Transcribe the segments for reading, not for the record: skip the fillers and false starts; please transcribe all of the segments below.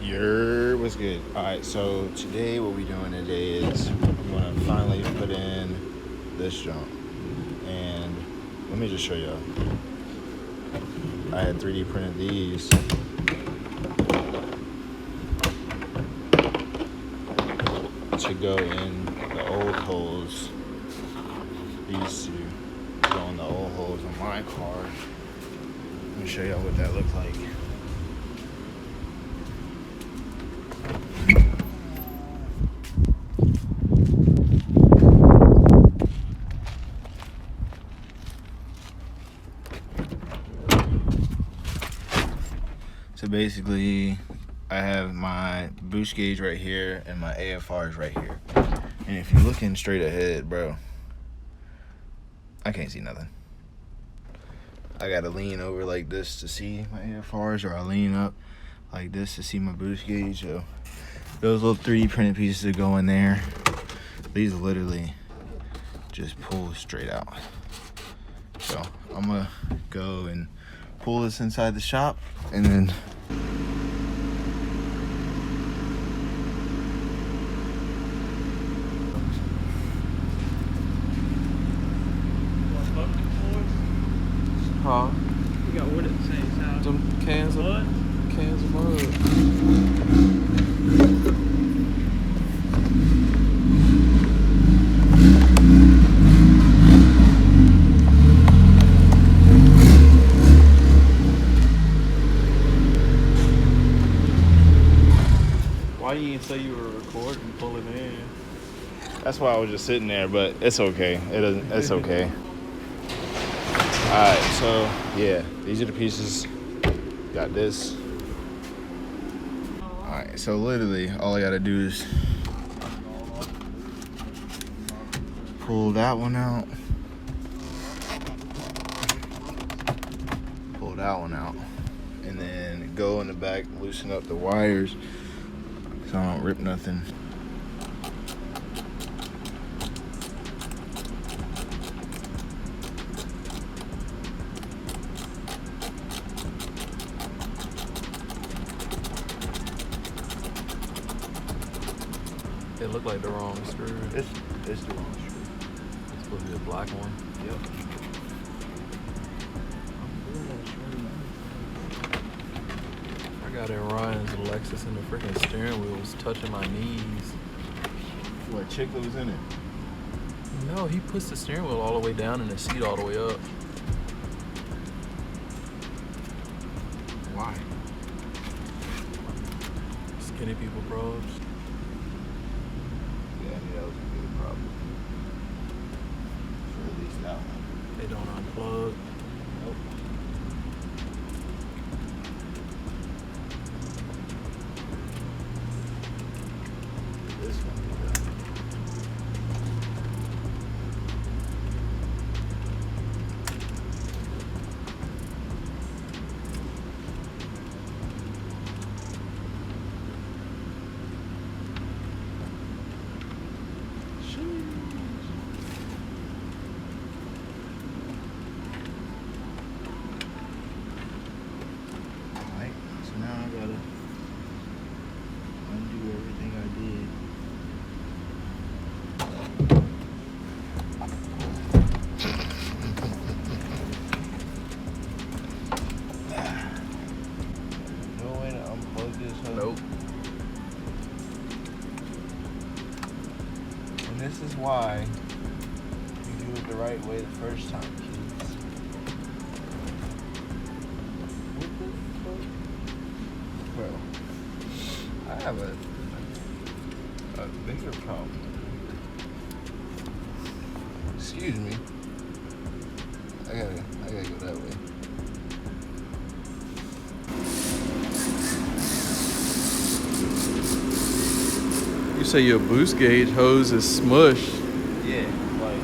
What's good? Alright, so today what we doing today is I'm gonna finally put in this jump. And let me just show y'all. I had 3D printed these. To go in the old holes. These two go in the old holes on my car. Let me show y'all what that looked like. So basically, I have my boost gauge right here and my AFRs right here. And if you're looking straight ahead, bro, I can't see nothing. I gotta lean over like this to see my AFRs, or I lean up like this to see my boost gauge. So those little 3D printed pieces that go in there, these literally just pull straight out. So I'm gonna go and pull this inside the shop and then huh? You got wood at the same time. Some cans of mud. Why you didn't say you were recording and pulling in? that's why I was just sitting there, but it's okay. It's okay. Alright, so yeah, these are the pieces. Got this. Alright, so literally all I gotta do is pull that one out. Pull that one out. And then go in the back, loosen up the wires so I don't rip nothing. It looked like the wrong screw. It's the wrong screw. It's supposed to be a black one. Yep. I got in Ryan's Lexus and the freaking steering wheel was touching my knees. What, chick that was in it? No, he puts the steering wheel all the way down and the seat all the way up. Why? Skinny people probes. Yeah, I knew that was gonna be the problem. For at least that one. They don't unplug. Nope. This one be done. Alright, so now I gotta undo everything I did. No way to unplug this hoe. Nope. And this is why you do it the right way the first time, kids. What the fuck? Bro, I have a bigger problem. Excuse me. I gotta go that way. You say your boost gauge hose is smushed. Yeah, like.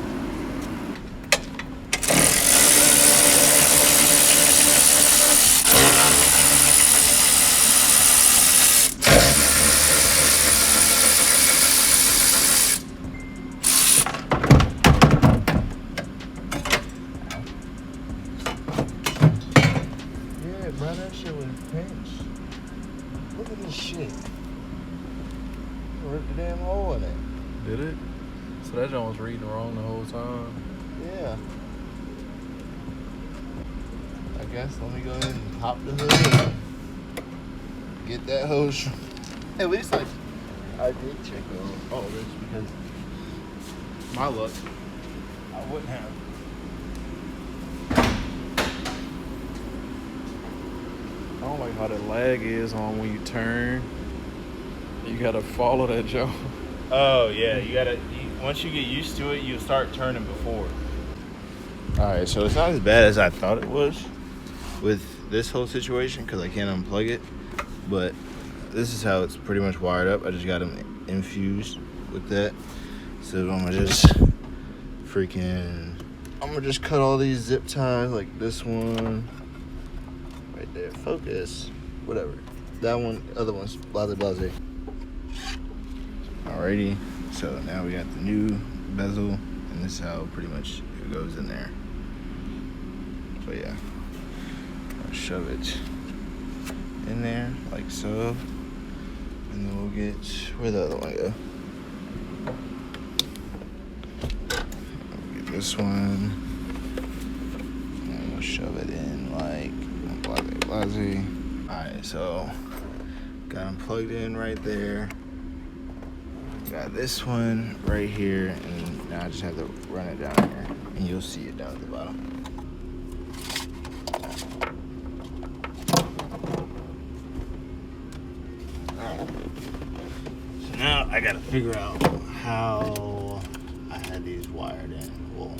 Yeah, bro, that shit was pinched. Look at at this shit. Ripped the damn hole in it. Did it? So that joint was reading wrong the whole time. Yeah. I guess let me go ahead and pop the hood and get that hose. At least I did check all this because my luck, I wouldn't have. I don't like how the lag is on when you turn. You gotta follow that joint. Oh yeah, you gotta. Once you get used to it, you start turning before. All right, so it's not as bad as I thought it was with this whole situation because I can't unplug it. But this is how it's pretty much wired up. I just got them infused with that. So I'm gonna just cut all these zip ties like this one right there. Focus, whatever. That one, other one's blase. Alrighty, so now we got the new bezel, and this is how pretty much it goes in there. So yeah, I'll shove it in there like so, and then we'll get where the other one go. We'll get this one, and we'll shove it in like blase. Alright, so got them plugged in right there. Got this one right here, and now I just have to run it down here, and you'll see it down at the bottom. Alright. So now I gotta figure out how I had these wired in. Well,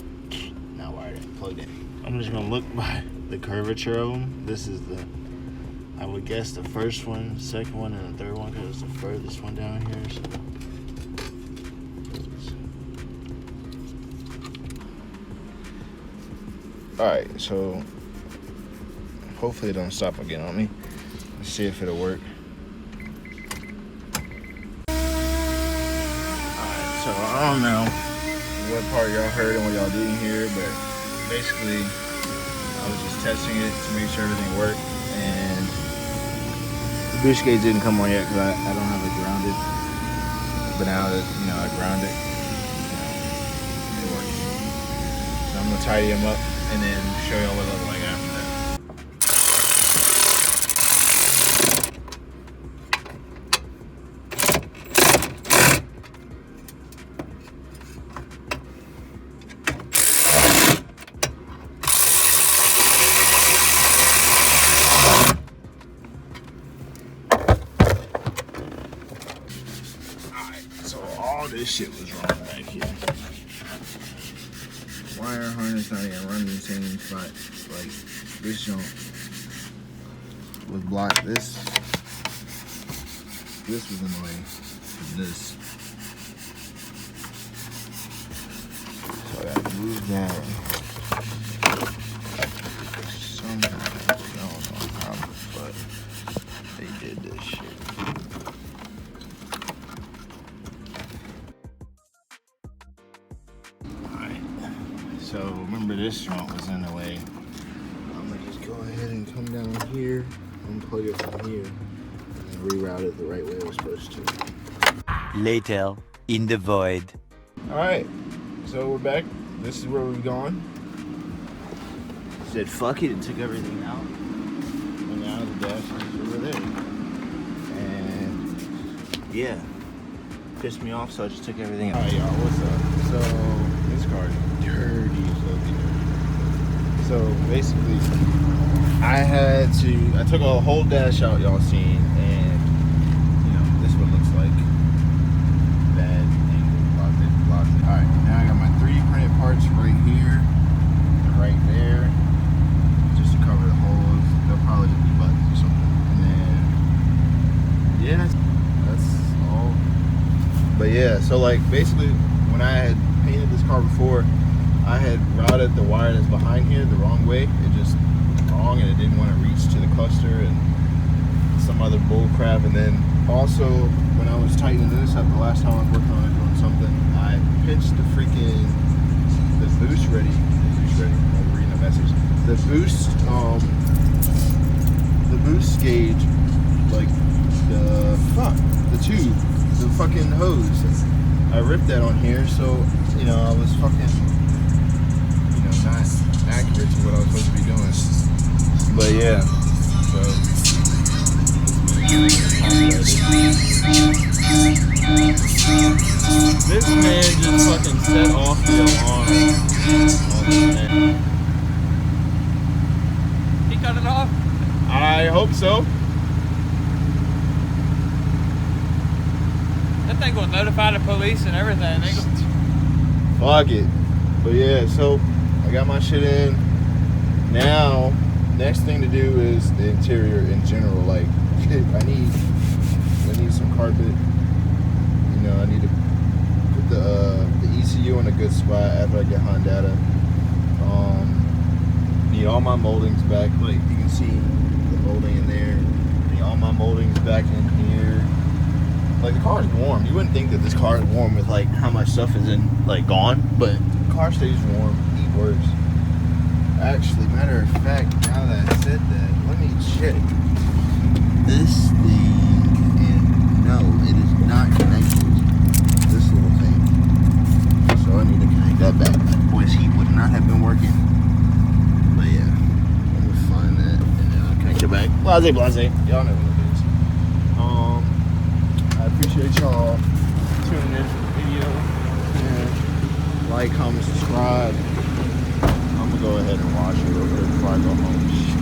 not wired in, plugged in. I'm just gonna look by the curvature of them. This is the, I would guess the first one, second one, and the third one, because it's the furthest one down here. So. Alright, so hopefully it don't stop again on me. Let's see if it'll work. Alright, so I don't know what part y'all heard and what y'all didn't hear, but basically I was just testing it to make sure everything worked, and the boost gauge didn't come on yet because I don't have it grounded. But now that I ground it, it works. So I'm gonna tidy them up and then show y'all what it looks like after that. Alright, so all this shit was wrong back here. Wire harness not even running the same spot. Like this joint was blocked. This was in the way of this. So I gotta move that. Somehow, I don't know how, but they did this shit. So remember this joint was in the way. I'm gonna just go ahead and come down here, unplug it from here, and reroute it the right way it was supposed to. Later, in the void. Alright, so we're back. This is where we've gone. Said fuck it and took everything out. And now the dash is over there. And yeah, pissed me off, so I just took everything out. Alright y'all, what's up? So this car is dirty, filthy dirty. So basically, I took a whole dash out, y'all seen, and this is what it looks like. Bad angle, blocked it. Alright, now I got my 3D printed parts right here and right there, just to cover the holes. They'll probably just be buttons or something. And then, yeah, that's all. But yeah, so like basically, when I had painted this car before, I had routed the wire that's behind here the wrong way. It just was wrong, and it didn't want to reach to the cluster and some other bull crap. And then also when I was tightening this up the last time I was working on it doing something, I pinched the boost ready. I'm reading a message. The boost gauge, like the tube, the fucking hose. I ripped that on here, so you know I was fucking, you know, not accurate to what I was supposed to be doing. But yeah, so This man just fucking set off the alarm on this man. He cut it off? I hope so. That thing will notify the police and everything. They go, Fuck it. But yeah, so I got my shit in. Now, next thing to do is the interior in general. Like, I need some carpet. You know, I need to put the ECU in a good spot after I get Honda. Need all my moldings back. Like you can see the molding in there. Need all my moldings back in here. Like the car is warm. You wouldn't think that this car is warm with like how much stuff is in like gone, but the car stays warm. Heat works. Actually, matter of fact, now that I said that, let me check this thing. And no, it is not connected to this little thing. So I need to connect that back. That boy's heat would not have been working. But yeah, I'm gonna find that and then I'll connect it back. Blase. Y'all know what it is. I appreciate y'all tuning in for the video. Yeah. Like, comment, subscribe. I'm gonna go ahead and wash it real quick before I go home.